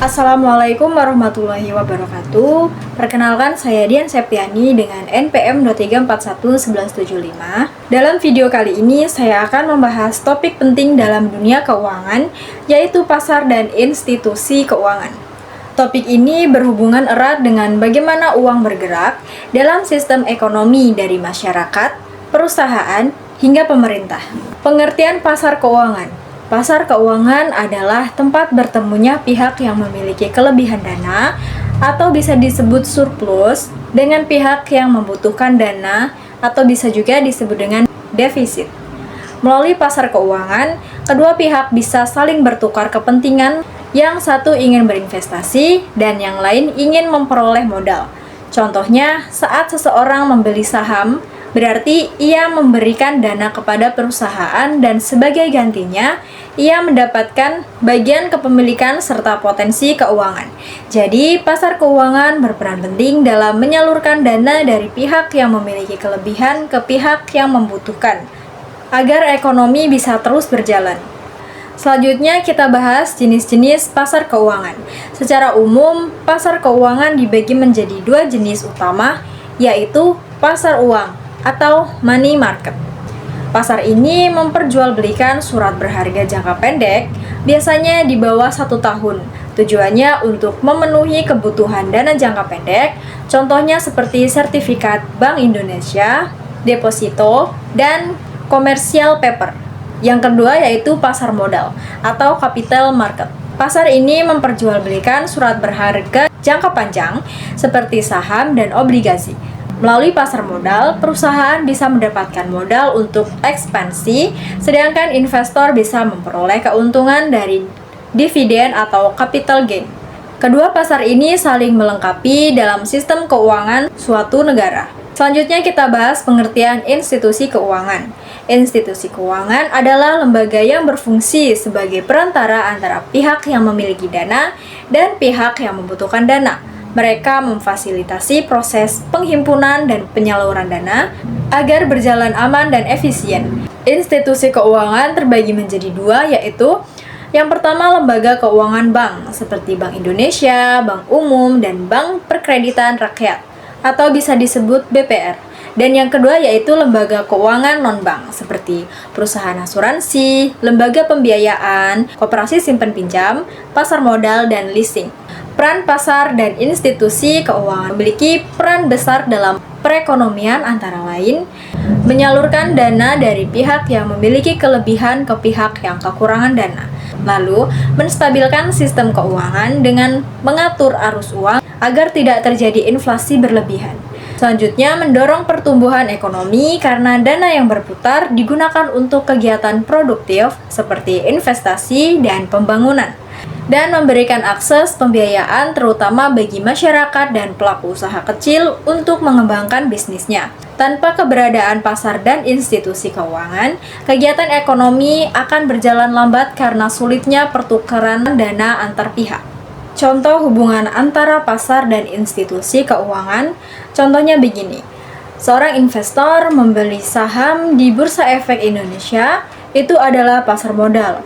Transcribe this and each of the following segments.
Assalamualaikum warahmatullahi wabarakatuh. Perkenalkan, saya Dian Septiani dengan NPM 23411175. Dalam video kali ini saya akan membahas topik penting dalam dunia keuangan, yaitu pasar dan institusi keuangan. Topik ini berhubungan erat dengan bagaimana uang bergerak dalam sistem ekonomi dari masyarakat, perusahaan, hingga pemerintah. Pengertian pasar keuangan. Pasar keuangan adalah tempat bertemunya pihak yang memiliki kelebihan dana atau bisa disebut surplus dengan pihak yang membutuhkan dana atau bisa juga disebut dengan defisit. Melalui pasar keuangan, kedua pihak bisa saling bertukar kepentingan, yang satu ingin berinvestasi dan yang lain ingin memperoleh modal. Contohnya, saat seseorang membeli saham, berarti ia memberikan dana kepada perusahaan dan sebagai gantinya, ia mendapatkan bagian kepemilikan serta potensi keuangan. Jadi, pasar keuangan berperan penting dalam menyalurkan dana dari pihak yang memiliki kelebihan ke pihak yang membutuhkan, agar ekonomi bisa terus berjalan. Selanjutnya kita bahas jenis-jenis pasar keuangan. Secara umum, pasar keuangan dibagi menjadi dua jenis utama, yaitu pasar uang atau money market. Pasar ini memperjualbelikan surat berharga jangka pendek, biasanya di bawah 1 tahun. Tujuannya untuk memenuhi kebutuhan dana jangka pendek, contohnya seperti sertifikat Bank Indonesia, deposito, dan commercial paper. Yang kedua yaitu pasar modal atau capital market. Pasar ini memperjualbelikan surat berharga jangka panjang seperti saham dan obligasi. Melalui pasar modal, perusahaan bisa mendapatkan modal untuk ekspansi, sedangkan investor bisa memperoleh keuntungan dari dividen atau capital gain. Kedua pasar ini saling melengkapi dalam sistem keuangan suatu negara. Selanjutnya kita bahas pengertian institusi keuangan. Institusi keuangan adalah lembaga yang berfungsi sebagai perantara antara pihak yang memiliki dana dan pihak yang membutuhkan dana. Mereka memfasilitasi proses penghimpunan dan penyaluran dana agar berjalan aman dan efisien. Institusi keuangan terbagi menjadi dua, yaitu yang pertama lembaga keuangan bank, seperti Bank Indonesia, Bank Umum, dan Bank Perkreditan Rakyat, atau bisa disebut BPR. Dan yang kedua yaitu lembaga keuangan non-bank, seperti perusahaan asuransi, lembaga pembiayaan, koperasi simpan pinjam, pasar modal, dan leasing. Peran pasar dan institusi keuangan memiliki peran besar dalam perekonomian, antara lain menyalurkan dana dari pihak yang memiliki kelebihan ke pihak yang kekurangan dana, lalu menstabilkan sistem keuangan dengan mengatur arus uang agar tidak terjadi inflasi berlebihan. Selanjutnya, mendorong pertumbuhan ekonomi karena dana yang berputar digunakan untuk kegiatan produktif seperti investasi dan pembangunan, dan memberikan akses pembiayaan terutama bagi masyarakat dan pelaku usaha kecil untuk mengembangkan bisnisnya. Tanpa keberadaan pasar dan institusi keuangan, kegiatan ekonomi akan berjalan lambat karena sulitnya pertukaran dana antar pihak. Contoh hubungan antara pasar dan institusi keuangan, contohnya begini. Seorang investor membeli saham di Bursa Efek Indonesia, itu adalah pasar modal.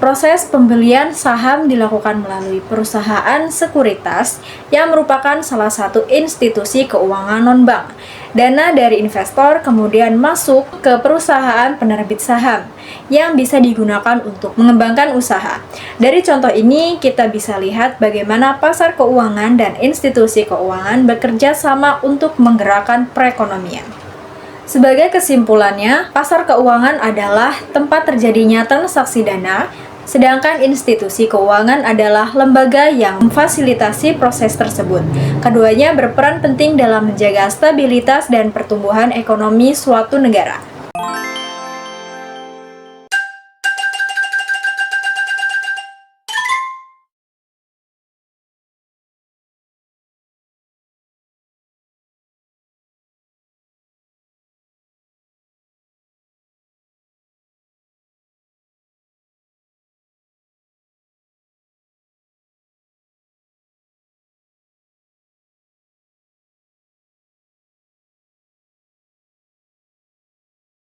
Proses pembelian saham dilakukan melalui perusahaan sekuritas yang merupakan salah satu institusi keuangan non-bank. Dana dari investor kemudian masuk ke perusahaan penerbit saham yang bisa digunakan untuk mengembangkan usaha. Dari contoh ini kita bisa lihat bagaimana pasar keuangan dan institusi keuangan bekerja sama untuk menggerakkan perekonomian. Sebagai kesimpulannya, pasar keuangan adalah tempat terjadinya transaksi dana, sedangkan institusi keuangan adalah lembaga yang memfasilitasi proses tersebut. Keduanya berperan penting dalam menjaga stabilitas dan pertumbuhan ekonomi suatu negara.